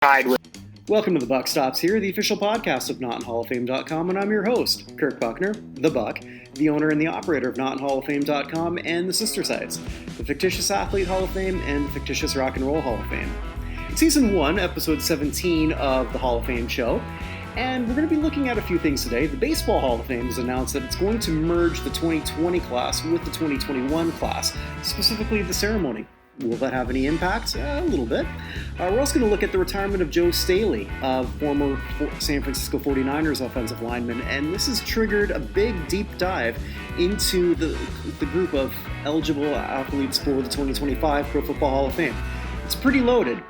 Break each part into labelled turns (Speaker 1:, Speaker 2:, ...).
Speaker 1: tied with.
Speaker 2: Welcome to The Buck Stops Here, the official podcast of NotInHallOfFame.com, and I'm your host, Kirk Buchner, The Buck, the owner and the operator of NotInHallOfFame.com and the sister sites, the Fictitious Athlete Hall of Fame and the Fictitious Rock and Roll Hall of Fame. It's Season 1, Episode 17 of the Hall of Fame show, and we're going to be looking at a few things today. The Baseball Hall of Fame has announced that it's going to merge the 2020 class with the 2021 class, specifically the ceremony. Will that have any impact? A little bit. We're also going to look at the retirement of Joe Staley, former San Francisco 49ers offensive lineman, and this has triggered a big, deep dive into the group of eligible athletes for the 2025 Pro Football Hall of Fame. It's pretty loaded,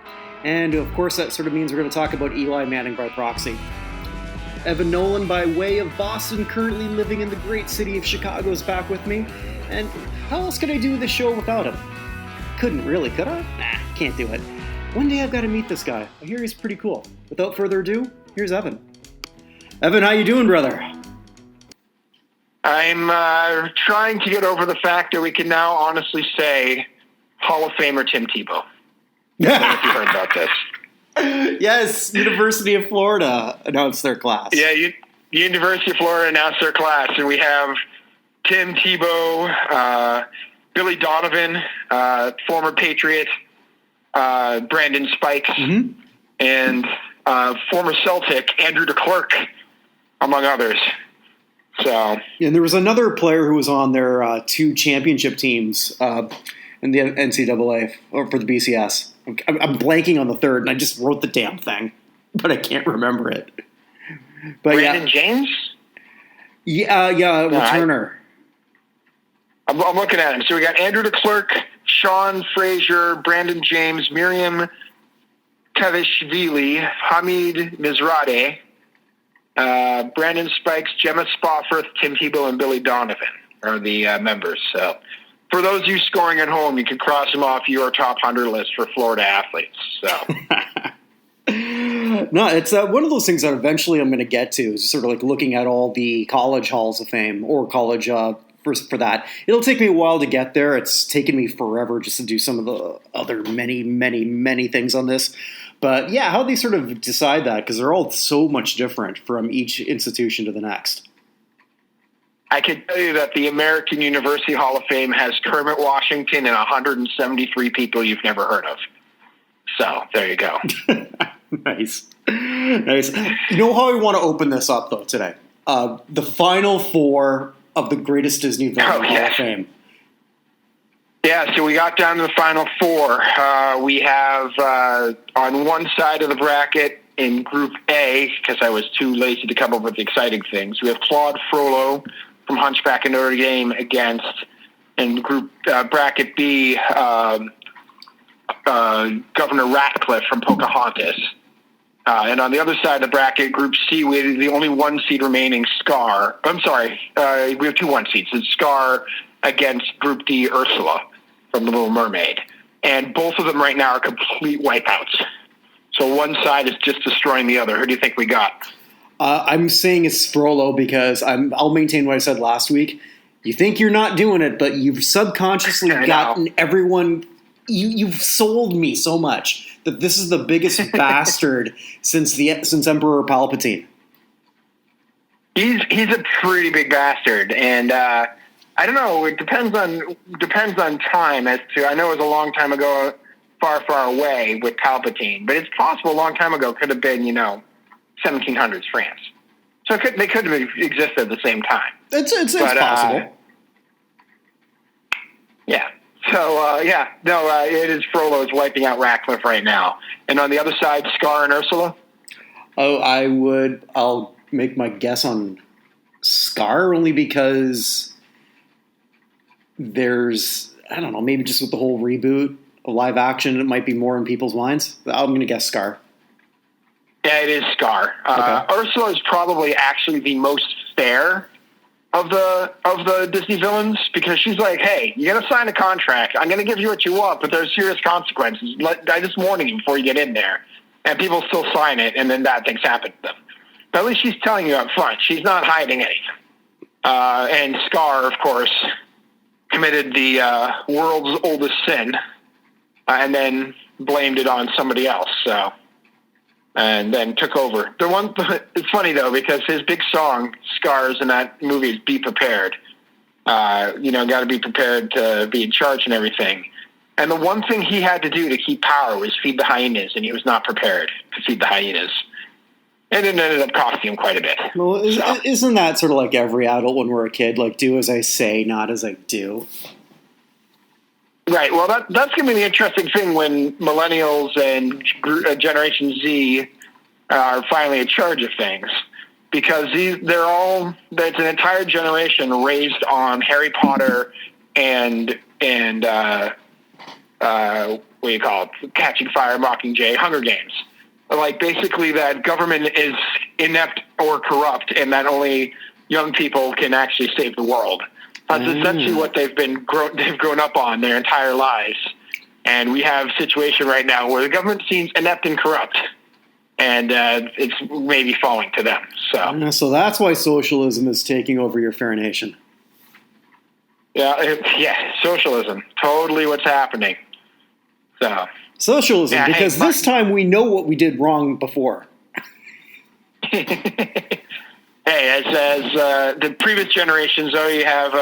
Speaker 2: and of course that sort of means we're going to talk about Eli Manning by proxy. Evan Nolan, by way of Boston, currently living in the great city of Chicago, is back with me, and how else could I do this show without him? Couldn't really, could I? Nah, can't do it. One day I've got to meet this guy. I hear he's pretty cool. Without further ado, here's Evan. Evan, how you doing, brother?
Speaker 1: I'm trying to get over the fact that we can now honestly say Hall of Famer Tim Tebow. I don't know if you heard about this.
Speaker 2: Yes, University of Florida announced their class.
Speaker 1: Yeah, University of Florida announced their class, and we have Tim Tebow, Billy Donovan, former Patriot, Brandon Spikes, and former Celtic, Andrew DeClercq, among others. So,
Speaker 2: and there was another player who was on their two championship teams in the NCAA, or for the BCS. I'm blanking on the third, and I just wrote the damn thing, but I can't remember it. But
Speaker 1: Brandon James?
Speaker 2: Yeah, returner.
Speaker 1: I'm looking at him. So we got Andrew DeClercq, Sean Frazier, Brandon James, Miriam Tavishvili, Hamid Mizrahi, Brandon Spikes, Gemma Spofford, Tim Tebow, and Billy Donovan are the members. So for those of you scoring at home, you can cross them off your top 100 list for Florida athletes. So.
Speaker 2: No, it's one of those things that eventually I'm going to get to, is sort of like looking at all the college halls of fame or college for that. It'll take me a while to get there. It's taken me forever just to do some of the other many things on this. But yeah, how they sort of decide that, because they're all so much different from each institution to the next.
Speaker 1: I can tell you that the American University Hall of Fame has Kermit Washington and 173 people you've never heard of. So there you go.
Speaker 2: Nice. You know how I want to open this up, though, today? The Final Four of the greatest Disney villain Hall of Fame.
Speaker 1: Yeah, so we got down to the Final Four. We have on one side of the bracket in Group A, because I was too lazy to come up with exciting things, we have Claude Frollo from Hunchback of Notre Dame against, in Group Bracket B, Governor Ratcliffe from Pocahontas. And on the other side of the bracket, Group C, we have the only one seed remaining, Scar. I'm sorry, we have two one seeds. It's Scar against Group D, Ursula from The Little Mermaid. And both of them right now are complete wipeouts. So one side is just destroying the other. Who do you think we got?
Speaker 2: I'm saying it's Frollo because I'll maintain what I said last week. You think you're not doing it, but you've subconsciously gotten everyone... You've sold me so much that this is the biggest bastard since Emperor Palpatine.
Speaker 1: He's a pretty big bastard, and I don't know. It depends on time. As to, I know it was a long time ago, far away with Palpatine, but it's possible a long time ago could have been 1700s France. So they could have existed at the same time.
Speaker 2: It's possible.
Speaker 1: Yeah. So, it is Frollo's wiping out Ratcliffe right now. And on the other side, Scar and Ursula?
Speaker 2: Oh, I'll make my guess on Scar only because there's, I don't know, maybe just with the whole reboot of live action, it might be more in people's minds. I'm going to guess Scar.
Speaker 1: Yeah, it is Scar. Okay. Ursula is probably actually the most fair of the Disney villains, because she's like, hey, you're going to sign a contract. I'm going to give you what you want, but there's serious consequences. I just warning you before you get in there. And people still sign it, and then bad things happen to them. But at least she's telling you up front. She's not hiding anything. And Scar, of course, committed the world's oldest sin and then blamed it on somebody else. So and then took over. It's funny though, because his big song, Scars, in that movie is Be Prepared. Got to be prepared to be in charge and everything. And the one thing he had to do to keep power was feed the hyenas, and he was not prepared to feed the hyenas. And it ended up costing him quite a bit.
Speaker 2: Well, isn't that sort of like every adult when we're a kid? Like, do as I say, not as I do.
Speaker 1: Right. Well, that's going to be the interesting thing when millennials and Generation Z are finally in charge of things. Because there's an entire generation raised on Harry Potter and what do you call it? Catching Fire, Mockingjay, Hunger Games. Like, basically that government is inept or corrupt and that only young people can actually save the world. That's essentially what they've grown up on their entire lives. And we have a situation right now where the government seems inept and corrupt. And it's maybe falling to them.
Speaker 2: So that's why socialism is taking over your fair nation.
Speaker 1: Yeah, socialism. Totally what's happening.
Speaker 2: Socialism, because this time we know what we did wrong before.
Speaker 1: Hey, as the previous generations, though, you have,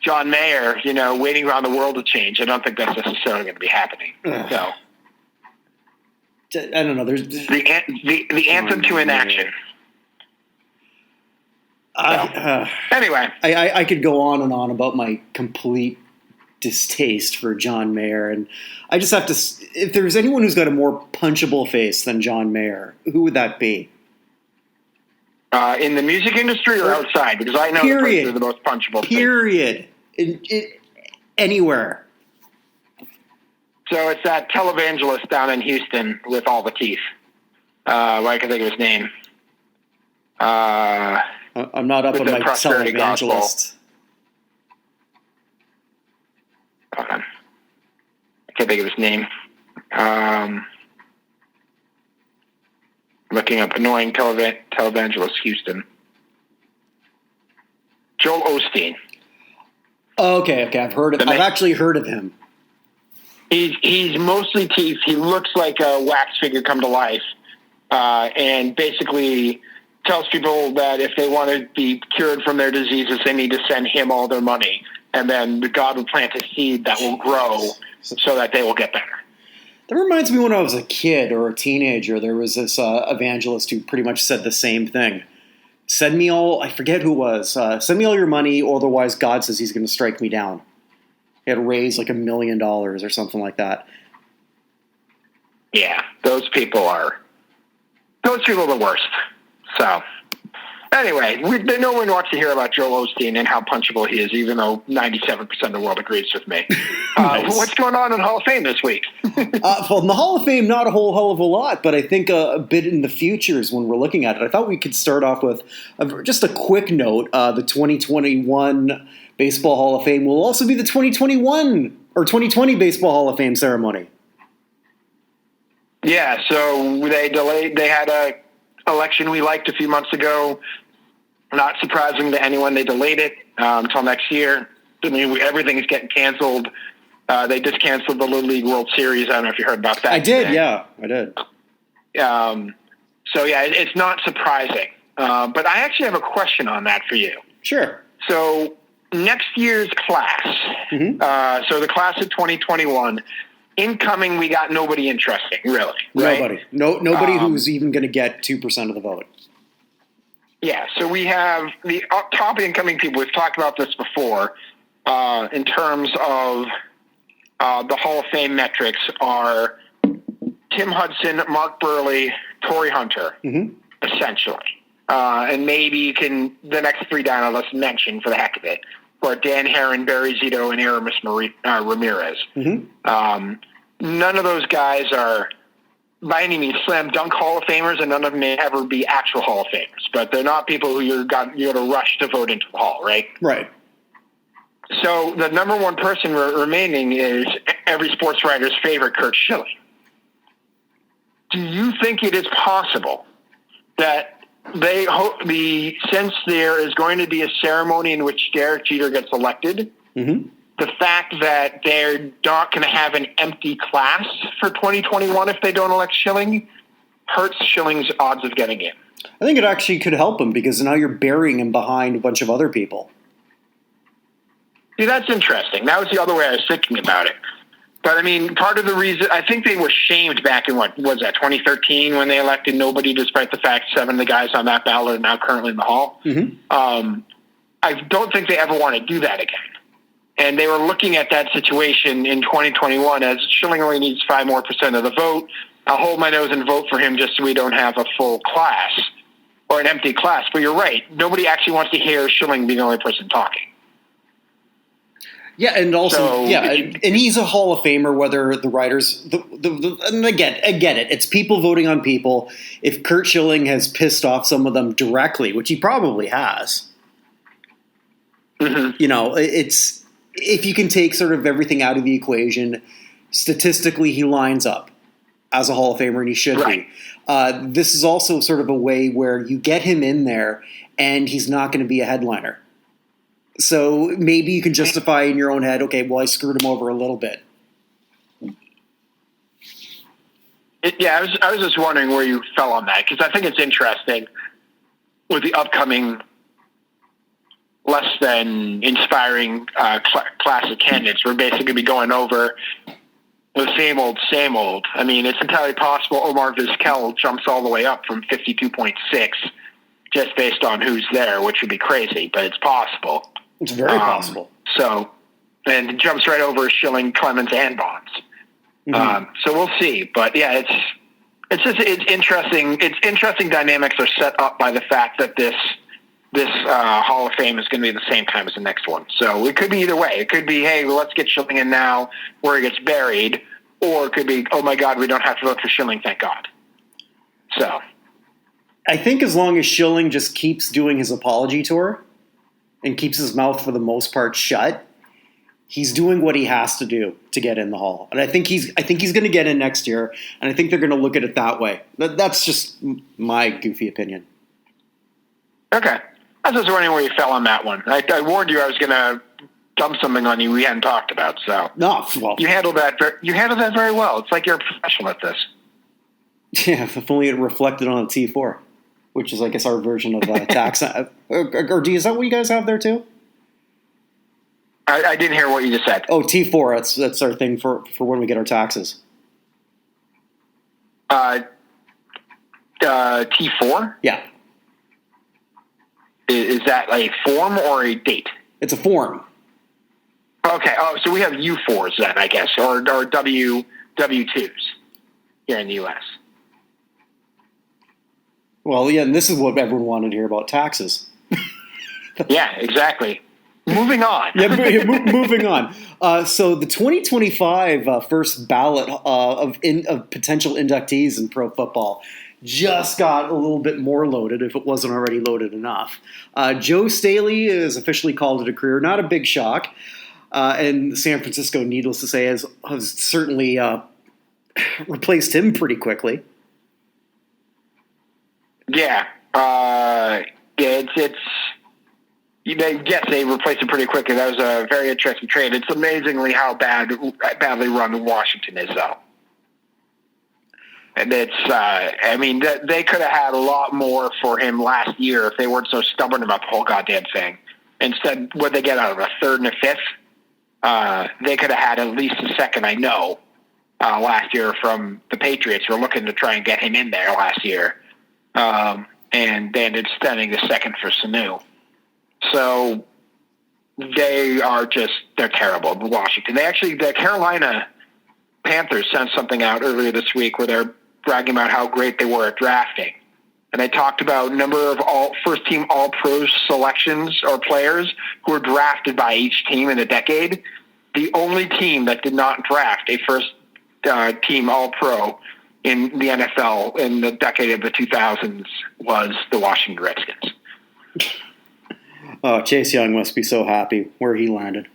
Speaker 1: John Mayer, waiting around the world to change. I don't think that's necessarily going to be happening. So.
Speaker 2: I don't know. There's
Speaker 1: the anthem to inaction. Anyway,
Speaker 2: I could go on and on about my complete distaste for John Mayer, and I just have to. If there's anyone who's got a more punchable face than John Mayer, who would that be?
Speaker 1: In the music industry or outside? Because I know the place are the most punchable.
Speaker 2: Period. Anywhere.
Speaker 1: So it's that televangelist down in Houston with all the teeth. I can think of his name.
Speaker 2: I'm not up on my televangelist.
Speaker 1: I can't think of his name. Looking up annoying televangelist Houston. Joe Osteen.
Speaker 2: Okay. I've actually heard of him.
Speaker 1: He's mostly teeth. He looks like a wax figure come to life, and basically tells people that if they want to be cured from their diseases, they need to send him all their money, and then God will plant a seed that will grow so that they will get better.
Speaker 2: That reminds me when I was a kid or a teenager, there was this evangelist who pretty much said the same thing. Send me all, I forget who it was, send me all your money, or otherwise God says he's going to strike me down. He had raised like $1 million or something like that.
Speaker 1: Yeah, those people are the worst. So, anyway, no one wants to hear about Joel Osteen and how punchable he is, even though 97% of the world agrees with me. Nice. What's going on in Hall of Fame this week?
Speaker 2: Well, in the Hall of Fame, not a whole hell of a lot, but I think a bit in the futures when we're looking at it. I thought we could start off with just a quick note. The 2021 Baseball Hall of Fame will also be the 2021 or 2020 Baseball Hall of Fame ceremony.
Speaker 1: Yeah, so they had a election we liked a few months ago. Not surprising to anyone, they delayed it until next year. I mean, everything's getting canceled. They just canceled the Little League World Series. I don't know if you heard about that.
Speaker 2: I did, yeah, I did.
Speaker 1: So, yeah, it's not surprising. But I actually have a question on that for you.
Speaker 2: Sure.
Speaker 1: So, next year's class, so the class of 2021, incoming, we got nobody interesting, really. Right?
Speaker 2: Nobody who's even going to get 2% of the vote.
Speaker 1: Yeah, so we have the top incoming people. We've talked about this before in terms of the Hall of Fame metrics are Tim Hudson, Mark Burley, Torrey Hunter, essentially. And maybe you can, the next three down, let's mention for the heck of it, or Dan Herron, Barry Zito, and Aramis Ramirez. None of those guys are by any means slam dunk Hall of Famers, and none of them may ever be actual Hall of Famers. But they're not people who you're going to rush to vote into the Hall, right?
Speaker 2: Right.
Speaker 1: So the number one person remaining is every sports writer's favorite, Curt Schilling. Do you think it is possible that since there is going to be a ceremony in which Derek Jeter gets elected, the fact that they're not going to have an empty class for 2021 if they don't elect Schilling hurts Schilling's odds of getting in.
Speaker 2: I think it actually could help him because now you're burying him behind a bunch of other people.
Speaker 1: See, that's interesting. That was the other way I was thinking about it. But, I mean, part of the reason, I think they were shamed back in, 2013 when they elected nobody, despite the fact 7 of the guys on that ballot are now currently in the Hall.
Speaker 2: Mm-hmm.
Speaker 1: I don't think they ever want to do that again. And they were looking at that situation in 2021 as Schilling only needs 5% more of the vote. I'll hold my nose and vote for him just so we don't have a full class or an empty class. But you're right. Nobody actually wants to hear Schilling be the only person talking.
Speaker 2: Yeah, and also, and he's a Hall of Famer, whether the writers, and again, I get it. It's people voting on people. If Curt Schilling has pissed off some of them directly, which he probably has,
Speaker 1: mm-hmm.
Speaker 2: It's, if you can take sort of everything out of the equation, statistically he lines up as a Hall of Famer, and he should be. This is also sort of a way where you get him in there, and he's not going to be a headliner. So maybe you can justify in your own head, okay, well, I screwed him over a little bit.
Speaker 1: I was just wondering where you fell on that, because I think it's interesting with the upcoming less than inspiring class of candidates. We're basically going to be going over the same old. I mean, it's entirely possible Omar Vizquel jumps all the way up from 52.6 just based on who's there, which would be crazy, but it's possible.
Speaker 2: It's very possible.
Speaker 1: So, and it jumps right over Schilling, Clemens, and Bonds.
Speaker 2: Mm-hmm.
Speaker 1: So we'll see. But yeah, it's interesting. It's interesting dynamics are set up by the fact that this Hall of Fame is going to be the same time as the next one. So it could be either way. It could be, hey, well, let's get Schilling in now where he gets buried, or it could be, oh my God, we don't have to vote for Schilling, thank God. So
Speaker 2: I think as long as Schilling just keeps doing his apology tour and keeps his mouth for the most part shut, he's doing what he has to do to get in the Hall. And I think he's going to get in next year, and I think they're going to look at it that way. That's just my goofy opinion.
Speaker 1: Okay. I was just wondering where you fell on that one. I warned you I was going to dump something on you we hadn't talked about. So
Speaker 2: no, well,
Speaker 1: you handled that very well. It's like you're a professional at this.
Speaker 2: Yeah, if only it reflected on a T4, which is, I guess, our version of tax. Or is that what you guys have there too?
Speaker 1: I didn't hear what you just said.
Speaker 2: Oh, T4. That's our thing for when we get our taxes.
Speaker 1: T4?
Speaker 2: Yeah.
Speaker 1: Is that a form or a date?
Speaker 2: It's a form.
Speaker 1: Okay. Oh, so we have U4s then, I guess, or W2s here in the U.S.
Speaker 2: Well, yeah, and this is what everyone wanted to hear about taxes.
Speaker 1: Yeah, exactly. Moving on.
Speaker 2: Moving on. So the 2025 first ballot of potential inductees in pro football just got a little bit more loaded, if it wasn't already loaded enough. Joe Staley is officially called it a career. Not a big shock. And San Francisco, needless to say, has certainly replaced him pretty quickly.
Speaker 1: Yeah. Yes, they replaced him pretty quickly. That was a very interesting trade. It's amazingly how badly run Washington is, though. And it's, they could have had a lot more for him last year if they weren't so stubborn about the whole goddamn thing. Instead, what they get out of a third and a fifth? They could have had at least a second, I know, last year from the Patriots who were looking to try and get him in there last year. And they ended up sending the second for Sanu. So they're terrible. Washington. The Carolina Panthers sent something out earlier this week where they're bragging about how great they were at drafting. And they talked about number of first-team All-Pro selections or players who were drafted by each team in a decade. The only team that did not draft a first-team All-Pro in the NFL in the decade of the 2000s was the Washington Redskins.
Speaker 2: Oh, Chase Young must be so happy where he landed.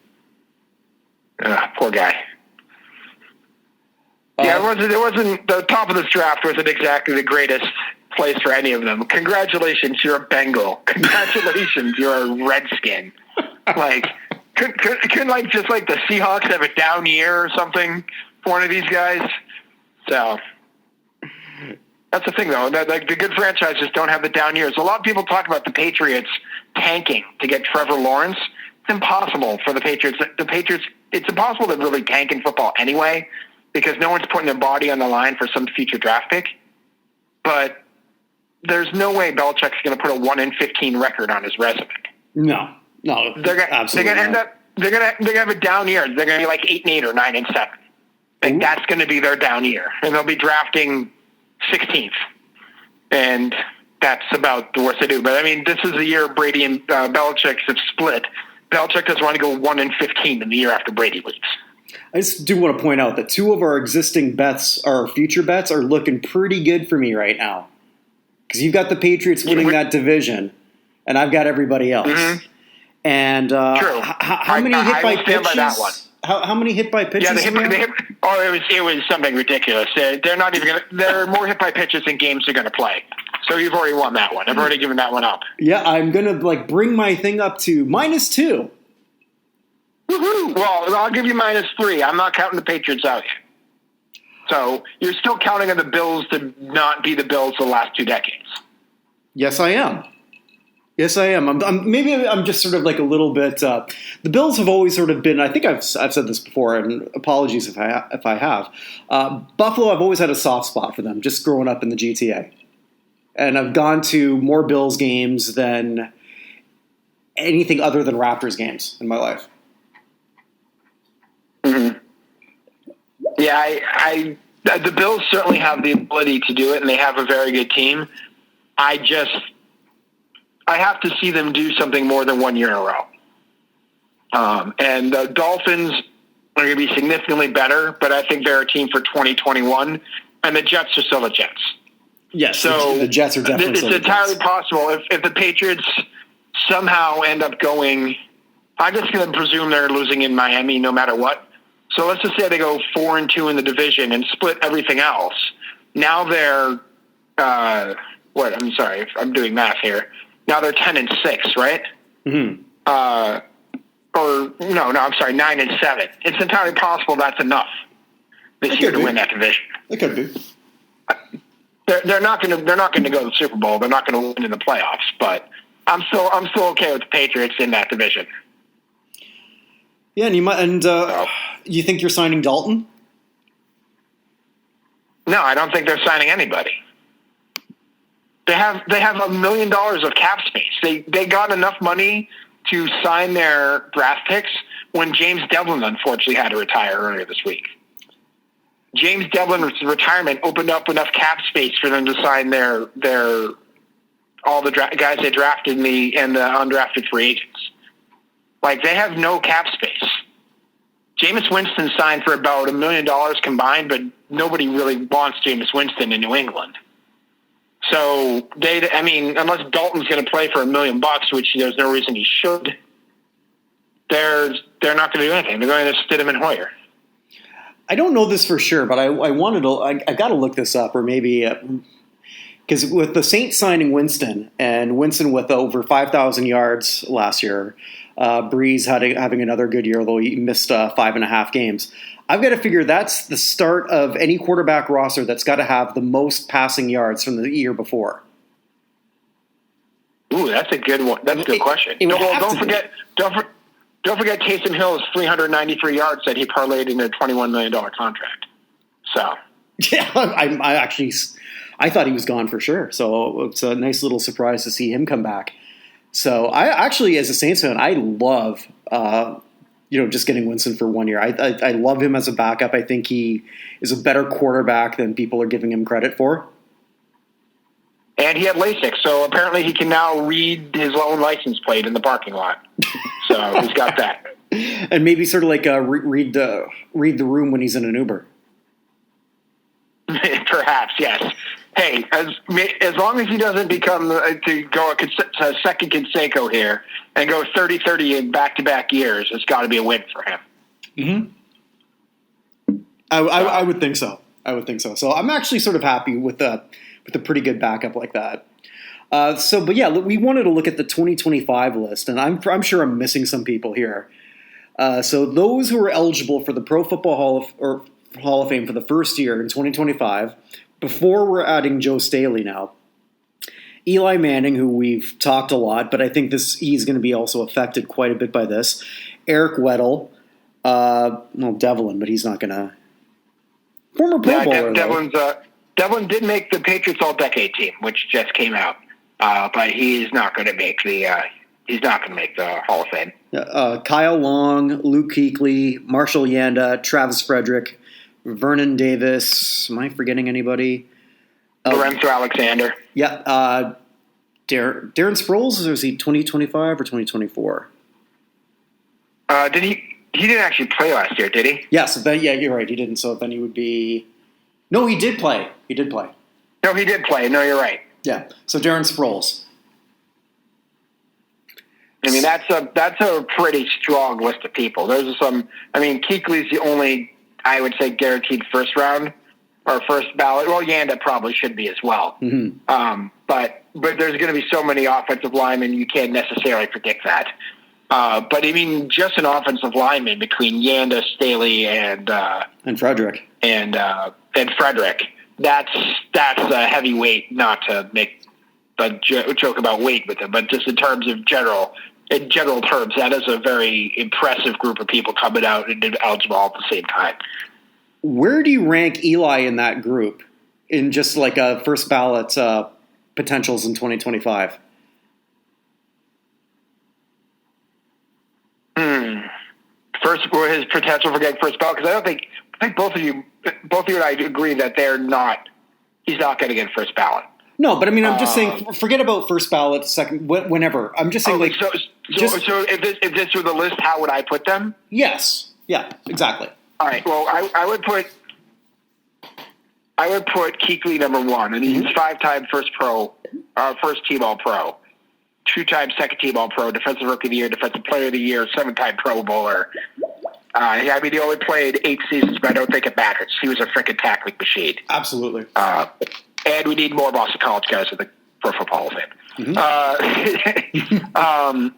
Speaker 1: Poor guy. Yeah, it wasn't the top of this draft wasn't exactly the greatest place for any of them. Congratulations, you're a Bengal. Congratulations, you're a Redskin. Like, Couldn't like just like the Seahawks have a down year or something for one of these guys? So that's the thing, though. That, like, the good franchises don't have the down years. A lot of people talk about the Patriots tanking to get Trevor Lawrence. It's impossible for the Patriots. It's impossible to really tank in football anyway, because no one's putting their body on the line for some future draft pick. But there's no way Belichick's going to put a 1-15 record on his resume.
Speaker 2: No,
Speaker 1: they're going to end up. They're going to have a down year. They're going to be like 8-8 or 9-7. Like, that's going to be their down year, and they'll be drafting 16th, and that's about the worst they do. But I mean, this is the year Brady and Belichick have split. Belichick doesn't want to go 1-15 in the year after Brady leaves.
Speaker 2: I just do want to point out that two of our existing bets, our future bets, are looking pretty good for me right now. Because you've got the Patriots winning that division, and I've got everybody else. Mm-hmm. And
Speaker 1: true.
Speaker 2: How many hit by pitches?
Speaker 1: By that one.
Speaker 2: How many hit by pitches?
Speaker 1: Yeah, it was something ridiculous. They're not even going to. They're more hit by pitches than games they're going to play. So you've already won that one. I've already given that one up.
Speaker 2: Yeah, I'm going to bring my thing up to -2.
Speaker 1: Woohoo! Well, I'll give you -3. I'm not counting the Patriots out yet. So you're still counting on the Bills to not be the Bills the last 2 decades.
Speaker 2: Yes, I am. Maybe I'm just sort of like a little bit. The Bills have always sort of been. I think I've said this before, and apologies if I have. Buffalo, I've always had a soft spot for them, just growing up in the GTA, and I've gone to more Bills games than anything other than Raptors games in my life.
Speaker 1: Mm-hmm. Yeah, the Bills certainly have the ability to do it, and they have a very good team. I have to see them do something more than 1 year in a row. And the Dolphins are going to be significantly better, but I think they're a team for 2021, and the Jets are still the Jets.
Speaker 2: Yes,
Speaker 1: so
Speaker 2: the Jets are definitely
Speaker 1: it's entirely possible if the Patriots somehow end up going. I'm just going to presume they're losing in Miami no matter what. So let's just say they go 4-2 in the division and split everything else. Now they're I'm sorry, I'm doing math here. Now they're 10-6, right?
Speaker 2: Mm-hmm.
Speaker 1: I'm sorry, 9-7. It's entirely possible that's enough this year to win that division.
Speaker 2: It could be.
Speaker 1: They're not going to go to the Super Bowl. They're not going to win in the playoffs. But I'm still okay with the Patriots in that division.
Speaker 2: Yeah, and you think you're signing Dalton?
Speaker 1: No, I don't think they're signing anybody. They have $1 million of cap space. They got enough money to sign their draft picks when James Devlin unfortunately had to retire earlier this week. James Devlin's retirement opened up enough cap space for them to sign all the guys they drafted and the undrafted free agents. Like, they have no cap space. Jameis Winston signed for about $1 million combined, but nobody really wants Jameis Winston in New England. So unless Dalton's going to play for $1 million, which there's no reason he should, they're not going to do anything. They're going to Stidham and Hoyer.
Speaker 2: I don't know this for sure, but I wanted to. I got to look this up, or maybe because with the Saints signing Winston and Winston with over 5,000 yards last year, Breeze having another good year, although he missed 5.5 games. I've got to figure that's the start of any quarterback roster that's got to have the most passing yards from the year before.
Speaker 1: Ooh, that's a good one. That's a good question. Don't forget Taysom Hill's 393 yards that he parlayed in a $21 million contract. So
Speaker 2: yeah, I thought he was gone for sure. So it's a nice little surprise to see him come back. So I actually, as a Saints fan, I love just getting Winston for 1 year. I love him as a backup. I think he is a better quarterback than people are giving him credit for.
Speaker 1: And he had LASIK, so apparently he can now read his own license plate in the parking lot. So he's got that.
Speaker 2: And maybe sort of like read the room when he's in an Uber.
Speaker 1: Perhaps, yes. Hey, as long as he doesn't become to go a second Canseco here and go 30-30 in back-to-back years, it's got to be a win for him.
Speaker 2: Mm-hmm. I would think so. So I'm actually sort of happy with a pretty good backup like that. But we wanted to look at the 2025 list, and I'm sure I'm missing some people here. So those who are eligible for the Pro Football Hall of Fame for the first year in 2025, before we're adding Joe Staley now, Eli Manning, who we've talked a lot, but I think he's going to be also affected quite a bit by this. Eric Weddle, Devlin, but he's not going to. Former Pro Bowler.
Speaker 1: Devlin did make the Patriots All-Decade team, which just came out, but he's not going to make the Hall of Fame.
Speaker 2: Kyle Long, Luke Kuechly, Marshall Yanda, Travis Frederick, Vernon Davis. Am I forgetting anybody?
Speaker 1: Lorenzo Alexander.
Speaker 2: Yeah. Darren Sproles, or is he 2025 or 2024?
Speaker 1: Did he didn't actually play last year, did he?
Speaker 2: Yeah, you're right. He didn't. So then he would be. No, he did play. He did play.
Speaker 1: No, he did play. No, you're right.
Speaker 2: Yeah. So Darren Sproles.
Speaker 1: I mean, that's a pretty strong list of people. Those are some. I mean, Kuechly's the only, I would say, guaranteed first round or first ballot. Well, Yanda probably should be as well.
Speaker 2: Mm-hmm.
Speaker 1: But there's going to be so many offensive linemen, you can't necessarily predict that. But I mean, just an offensive lineman between Yanda, Staley, and
Speaker 2: Frederick
Speaker 1: and Frederick. That's a heavy weight. Not to make a joke about weight with him, but just in terms of general terms, that is a very impressive group of people coming out and eligible all at the same time.
Speaker 2: Where do you rank Eli in that group in just like a first ballot potentials in 2025?
Speaker 1: First, his potential for getting first ballot, because I think both of you and I agree that he's not going to get first ballot.
Speaker 2: No, but I mean, I'm just saying, forget about first ballot, second, whenever. I'm just saying,
Speaker 1: so if this were the list, how would I put them?
Speaker 2: Yes. Yeah, exactly.
Speaker 1: All right. Well, I would put Kuechly number one, and he's 5-time first team All-Pro, 2-time second team All-Pro, defensive rookie of the year, defensive player of the year, 7-time Pro Bowler. I mean, he only played 8 seasons, but I don't think it matters. He was a freaking tackling machine.
Speaker 2: Absolutely.
Speaker 1: And we need more Boston College guys for Football Hall of Fame.
Speaker 2: Mm-hmm.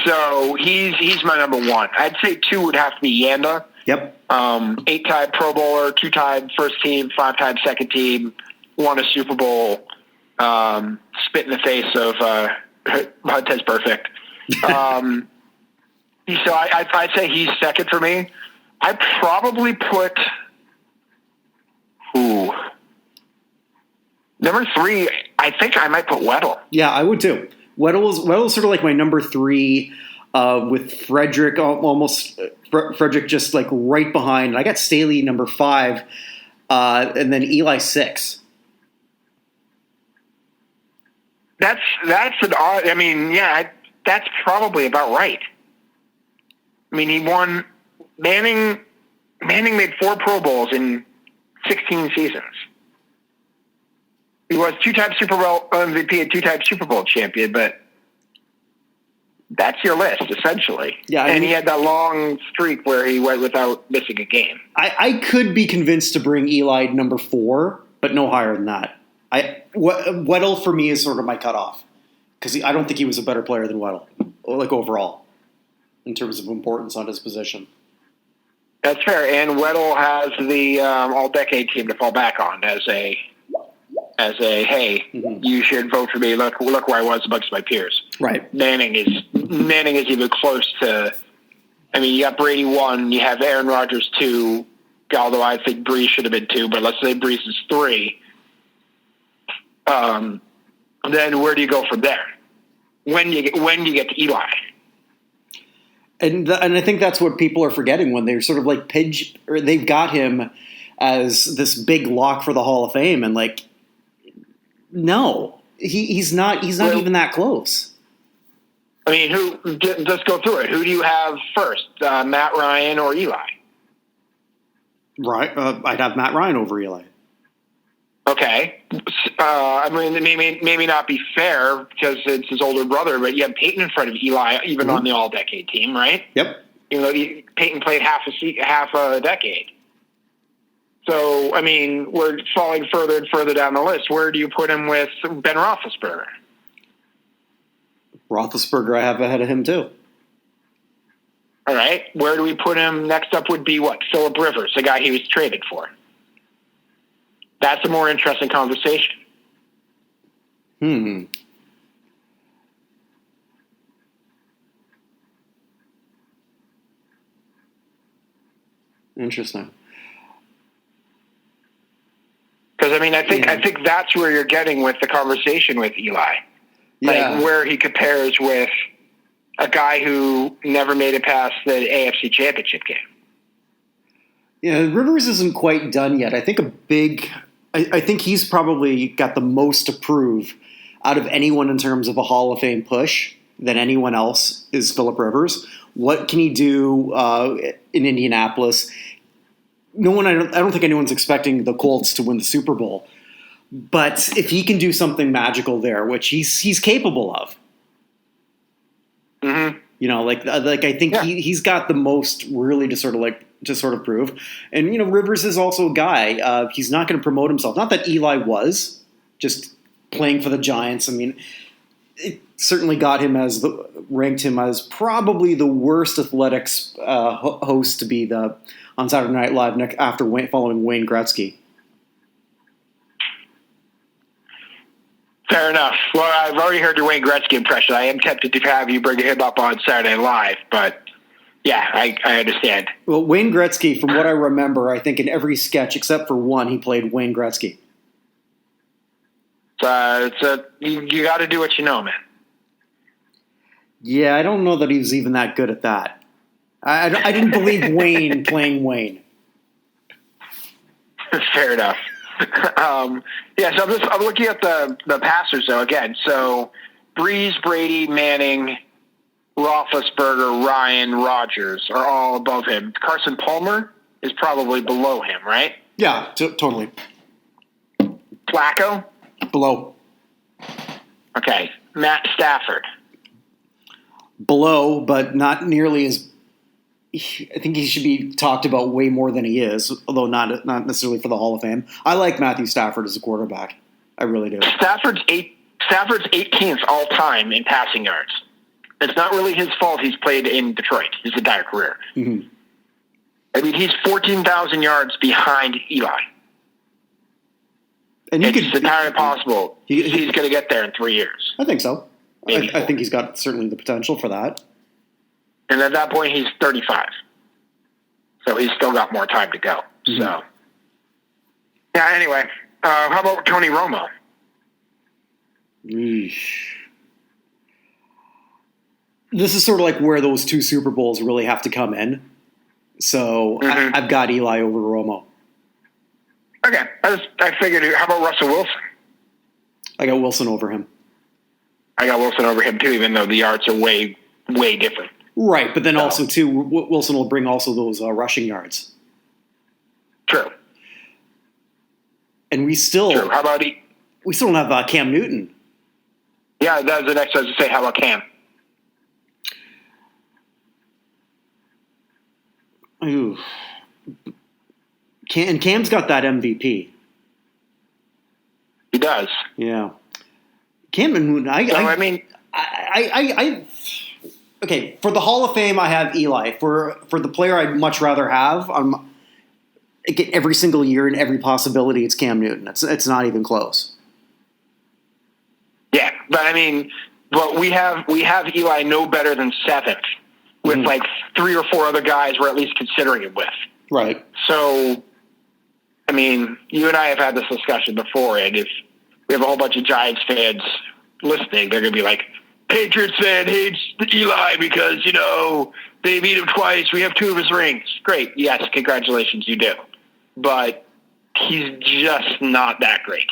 Speaker 1: So he's my number one. I'd say 2 would have to be Yanda.
Speaker 2: Yep.
Speaker 1: 8-time Pro Bowler, 2-time first team, 5-time second team, won a Super Bowl, spit in the face of Montez Perfect. So I'd say he's second for me. I'd probably put number 3. I think I might put Weddle.
Speaker 2: Yeah, I would too. Weddle's sort of like my number 3, with Frederick almost Frederick just like right behind. I got Staley number 5, and then Eli 6.
Speaker 1: That's an odd. I mean, yeah, that's probably about right. I mean, he won. Manning made 4 Pro Bowls in 16 seasons. He was 2-time Super Bowl MVP and 2-time Super Bowl champion, but that's your list, essentially. Yeah, and he had that long streak where he went without missing a game.
Speaker 2: I could be convinced to bring Eli number 4, but no higher than that. Weddle for me is sort of my cutoff, because I don't think he was a better player than Weddle, like overall, in terms of importance on his position.
Speaker 1: That's fair, and Weddle has the all-decade team to fall back on as a hey, you should vote for me. Look where I was amongst my peers.
Speaker 2: Right.
Speaker 1: Manning is even close to. I mean, you got Brady 1, you have Aaron Rodgers 2, although I think Brees should have been 2, but let's say Brees is 3. Then where do you go from there? When do you get to Eli?
Speaker 2: And I think that's what people are forgetting when they're sort of like they've got him as this big lock for the Hall of Fame, and like, no, he's not even that close.
Speaker 1: I mean, let's go through it. Who do you have first, Matt Ryan or Eli?
Speaker 2: Right, I'd have Matt Ryan over Eli.
Speaker 1: Okay. I mean, maybe not be fair because it's his older brother, but you have Peyton in front of Eli, even on the all-decade team, right?
Speaker 2: Yep.
Speaker 1: Peyton played half a decade. So, I mean, we're falling further and further down the list. Where do you put him with Ben Roethlisberger?
Speaker 2: Roethlisberger I have ahead of him, too.
Speaker 1: All right. Where do we put him? Next up would be what? Phillip Rivers, the guy he was traded for. That's a more interesting conversation.
Speaker 2: Interesting.
Speaker 1: Because I think that's where you're getting with the conversation with Eli, like where he compares with a guy who never made it past the AFC Championship game.
Speaker 2: Yeah, Rivers isn't quite done yet. I think he's probably got the most to prove out of anyone in terms of a Hall of Fame push than anyone else is Phillip Rivers. What can he do in Indianapolis? I don't think anyone's expecting the Colts to win the Super Bowl. But if he can do something magical there, which he's capable of, I think he's got the most really to sort of prove. And Rivers is also a guy. He's not going to promote himself. Not that Eli was just playing for the Giants. I mean, it certainly ranked him as probably the worst athletics host to be on Saturday Night Live following Wayne Gretzky.
Speaker 1: Fair enough. Well, I've already heard your Wayne Gretzky impression. I am tempted to have you bring him up on Saturday Night Live, but yeah, I understand.
Speaker 2: Well, Wayne Gretzky, from what I remember, I think in every sketch except for one, he played Wayne Gretzky.
Speaker 1: You got to do what you know, man.
Speaker 2: Yeah, I don't know that he was even that good at that. I didn't believe Wayne playing Wayne.
Speaker 1: Fair enough. So I'm looking at the passers though again. So Breeze, Brady, Manning, Roethlisberger, Ryan, Rodgers are all above him. Carson Palmer is probably below him, right?
Speaker 2: Yeah, totally.
Speaker 1: Flacco?
Speaker 2: Below.
Speaker 1: Okay. Matt Stafford?
Speaker 2: Below, but not nearly as... I think he should be talked about way more than he is, although not necessarily for the Hall of Fame. I like Matthew Stafford as a quarterback. I really do.
Speaker 1: Stafford's 18th all time in passing yards. It's not really his fault he's played in Detroit his entire career.
Speaker 2: Mm-hmm.
Speaker 1: I mean, he's 14,000 yards behind Eli.
Speaker 2: And
Speaker 1: it's entirely possible he's going to get there in 3 years.
Speaker 2: I think so. I think he's got certainly the potential for that.
Speaker 1: And at that point, he's 35. So he's still got more time to go. Mm-hmm. So, yeah, anyway. How about Tony Romo?
Speaker 2: Eesh. This is sort of like where those two Super Bowls really have to come in. So I've got Eli over Romo.
Speaker 1: Okay. I figured, how about Russell Wilson?
Speaker 2: I got Wilson over him.
Speaker 1: I got Wilson over him, too, even though the yards are way, way different.
Speaker 2: Right, but then also, too, Wilson will bring also those rushing yards.
Speaker 1: True.
Speaker 2: And we still...
Speaker 1: True. How about
Speaker 2: we still don't have Cam Newton.
Speaker 1: Yeah, that was the next I was to say. How about Cam?
Speaker 2: Ooh. Cam's got that MVP.
Speaker 1: He does.
Speaker 2: Yeah. Cam and Newton, okay, for the Hall of Fame, I have Eli. For the player I'd much rather have, every single year and every possibility, it's Cam Newton. It's not even close.
Speaker 1: Yeah, but we have Eli no better than 7th, with like 3 or 4 other guys we're at least considering it with.
Speaker 2: Right.
Speaker 1: So, you and I have had this discussion before, and if we have a whole bunch of Giants fans listening, they're going to be like, Patriots fan hates Eli because, they beat him twice. We have 2 of his rings. Great. Yes, congratulations, you do. But he's just not that great.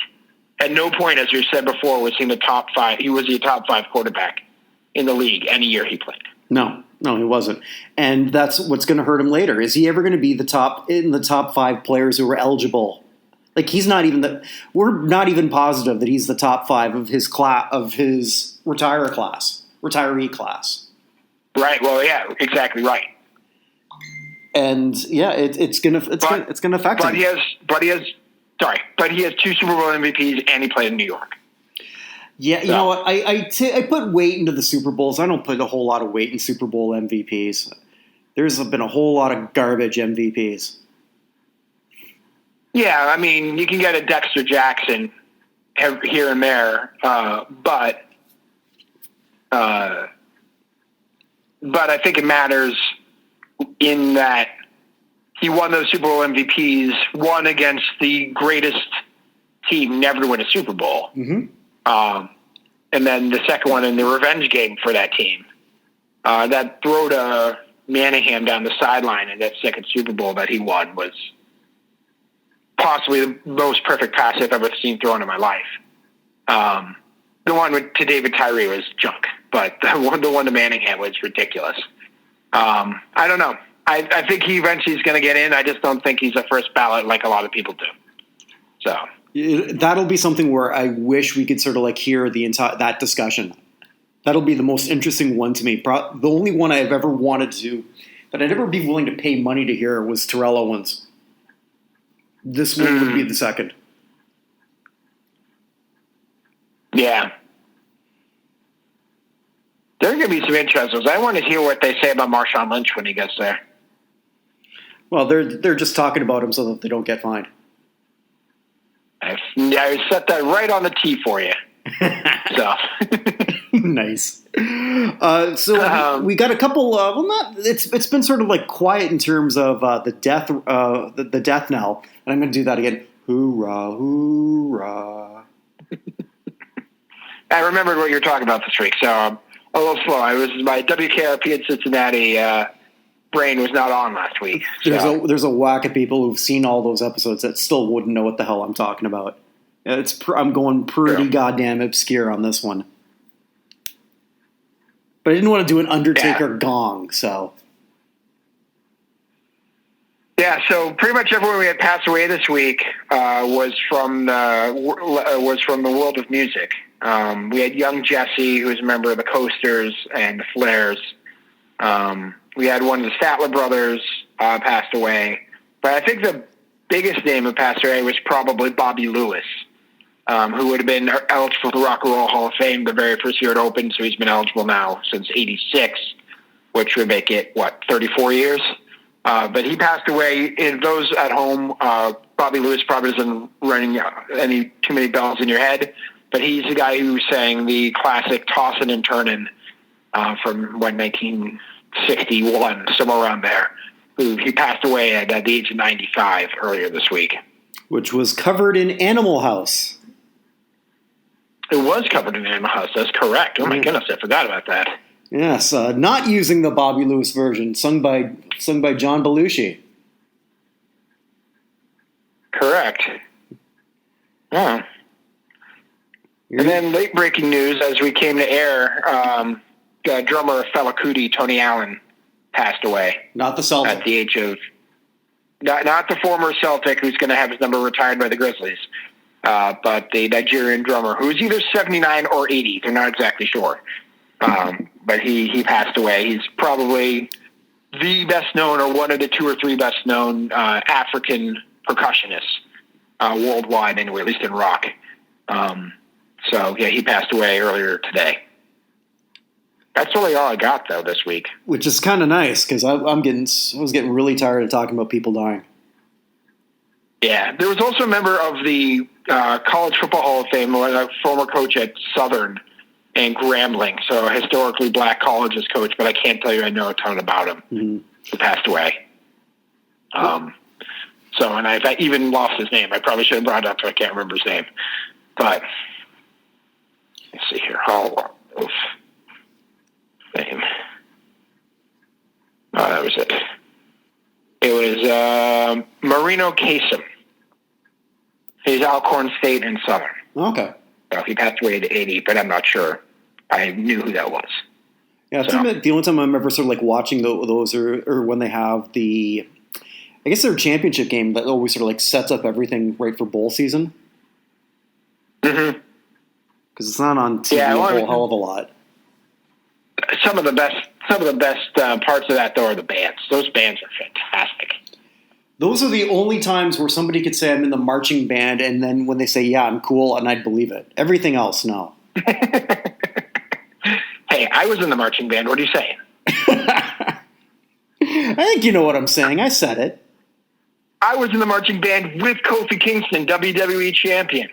Speaker 1: At no point, as we said before, was he in the top 5. He was a top 5 quarterback in the league any year he played.
Speaker 2: No, he wasn't. And that's what's going to hurt him later. Is he ever going to be in the top 5 players who are eligible? Like, he's not even we're not even positive that he's the top 5 of his retiree class. Right.
Speaker 1: Well, yeah, exactly right.
Speaker 2: And yeah, it's gonna affect him.
Speaker 1: But he has 2 Super Bowl MVPs and he played in New York.
Speaker 2: Yeah, you know what? I put weight into the Super Bowls. I don't put a whole lot of weight in Super Bowl MVPs. there's been a whole lot of garbage MVPs.
Speaker 1: Yeah, I mean, you can get a Dexter Jackson here and there, but I think it matters in that he won those Super Bowl MVPs, one against the greatest team never to win a Super Bowl. Mm-hmm. And then the second one in the revenge game for that team. That throw to Manningham down the sideline in that second Super Bowl that he won was possibly the most perfect pass I've ever seen thrown in my life. The one to David Tyree was junk, but the one to Manningham was ridiculous. I don't know. I think he eventually is going to get in. I just don't think he's a first ballot like a lot of people do. So
Speaker 2: that'll be something where I wish we could sort of like hear that discussion. That'll be the most interesting one to me. The only one I've ever wanted to, that I'd ever be willing to pay money to hear was Terrell Owens. This one would be the second.
Speaker 1: Yeah. There are going to be some interesting. I want to hear what they say about Marshawn Lynch when he gets there.
Speaker 2: Well, they're just talking about him so that they don't get fined.
Speaker 1: I set that right on the tee for you. So
Speaker 2: nice. So we got a couple. It's been sort of like quiet in terms of the death knell, and I'm going to do that again. Hoorah, hoorah!
Speaker 1: I remembered what you were talking about this week, so a little slow. My WKRP in Cincinnati brain was not on last week. So.
Speaker 2: There's a whack of people who've seen all those episodes that still wouldn't know what the hell I'm talking about. I'm going pretty goddamn obscure on this one. But I didn't want to do an Undertaker gong, so.
Speaker 1: Yeah, so pretty much everyone we had passed away this week was from the world of music. We had young Jesse, who was a member of the Coasters and the Flares. We had one of the Statler brothers passed away. But I think the biggest name who passed away was probably Bobby Lewis, who would have been eligible for the Rock and Roll Hall of Fame the very first year it opened, so he's been eligible now since 86, which would make it, 34 years? But he passed away. In those at home, Bobby Lewis probably isn't ringing too many bells in your head, but he's the guy who sang the classic Tossin' and Turnin' from 1961, somewhere around there. He passed away at the age of 95 earlier this week.
Speaker 2: Which was covered in Animal House.
Speaker 1: It was covered in Animal House. That's correct. Oh, my goodness, I forgot about that.
Speaker 2: Yes, not using the Bobby Lewis version, sung by John Belushi.
Speaker 1: Correct. Yeah. And then late breaking news, as we came to air, drummer of Fela Kuti, Tony Allen, passed away.
Speaker 2: Not the Celtic.
Speaker 1: At the age of... Not the former Celtic who's going to have his number retired by the Grizzlies, but the Nigerian drummer who's either 79 or 80. They're not exactly sure. But he passed away. He's probably the best known, or one of the two or three best known African percussionists worldwide, anyway, at least in rock. So yeah, he passed away earlier today. That's really all I got though this week.
Speaker 2: Which is kind of nice because I was getting really tired of talking about people dying.
Speaker 1: Yeah, there was also a member of the College Football Hall of Fame, a former coach at Southern and Grambling, so a historically black colleges coach, but I can't tell you I know a ton about him. Mm-hmm. He passed away. And I even lost his name. I probably should have brought it up, so I can't remember his name. But let's see here. Name. Oh, that was it. It was Marino Kasem. He's Alcorn State and Southern.
Speaker 2: Okay.
Speaker 1: So he passed away at 80, but I'm not sure. I knew who that was.
Speaker 2: Yeah, the only time I'm ever sort of like watching those or when they have I guess their championship game that always sort of like sets up everything right for bowl season.
Speaker 1: Mm-hmm.
Speaker 2: Because it's not on TV a whole hell of a lot.
Speaker 1: Some of the best parts of that, though, are the bands. Those bands are fantastic.
Speaker 2: Those are the only times where somebody could say I'm in the marching band, and then when they say, yeah, I'm cool, and I'd believe it. Everything else, no.
Speaker 1: Hey, I was in the marching band. What are you saying?
Speaker 2: I think you know what I'm saying. I said it.
Speaker 1: I was in the marching band with Kofi Kingston, WWE champion.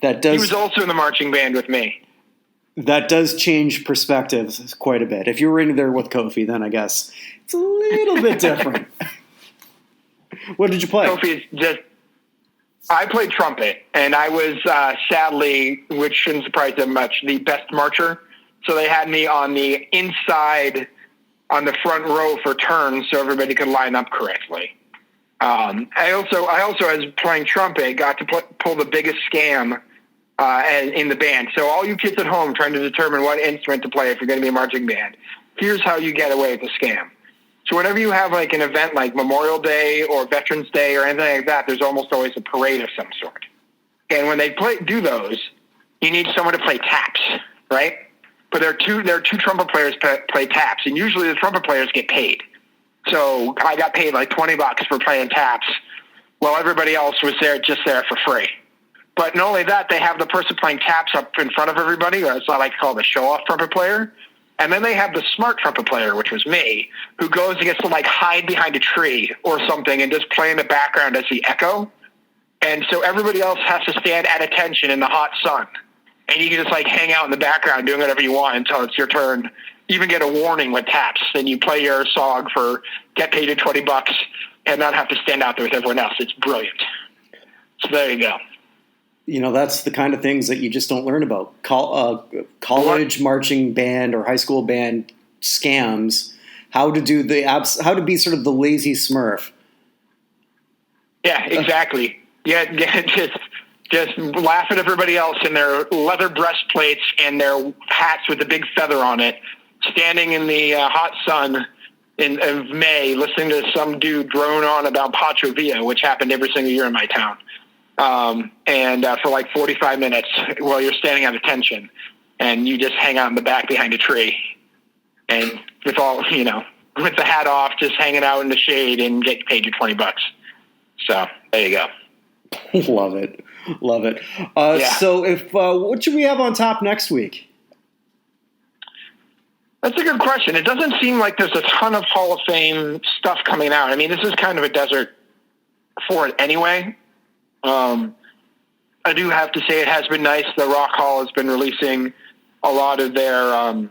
Speaker 1: He was also in the marching band with me.
Speaker 2: That does change perspectives quite a bit. If you were in there with Kofi, then I guess it's a little bit different. What did you play?
Speaker 1: I played trumpet, and I was sadly, which shouldn't surprise them much, the best marcher. So they had me on the inside, on the front row for turns, so everybody could line up correctly. I also, as playing trumpet, got to pull the biggest scam in the band. So all you kids at home trying to determine what instrument to play if you're going to be a marching band, here's how you get away with the scam. So whenever you have like an event like Memorial Day or Veterans Day or anything like that, there's almost always a parade of some sort. And when they do those, you need someone to play taps, right? But there are two trumpet players play taps, and usually the trumpet players get paid. So I got paid like $20 for playing taps, while everybody else was just there for free. But not only that, they have the person playing taps up in front of everybody, or it's what I like to call the show-off trumpet player. And then they have the smart trumpet player, which was me, who goes and gets to like hide behind a tree or something and just play in the background as the echo. And so everybody else has to stand at attention in the hot sun. And you can just like hang out in the background doing whatever you want until it's your turn. Even get a warning with taps. Then you play your song get paid your $20 and not have to stand out there with everyone else. It's brilliant. So there you go.
Speaker 2: You know, that's the kind of things that you just don't learn about. College marching band or high school band scams. How to be sort of the lazy Smurf.
Speaker 1: Yeah, exactly. Just laugh at everybody else in their leather breastplates and their hats with the big feather on it, standing in the hot sun of May, listening to some dude drone on about Pacho Villa, which happened every single year in my town. For like 45 minutes while you're standing at attention, and you just hang out in the back behind a tree, and with the hat off, just hanging out in the shade and get paid your $20. So there you go.
Speaker 2: Love it. So what should we have on top next week?
Speaker 1: That's a good question. It doesn't seem like there's a ton of Hall of Fame stuff coming out. I mean, this is kind of a desert for it anyway. I do have to say it has been nice. The Rock Hall has been releasing a lot of their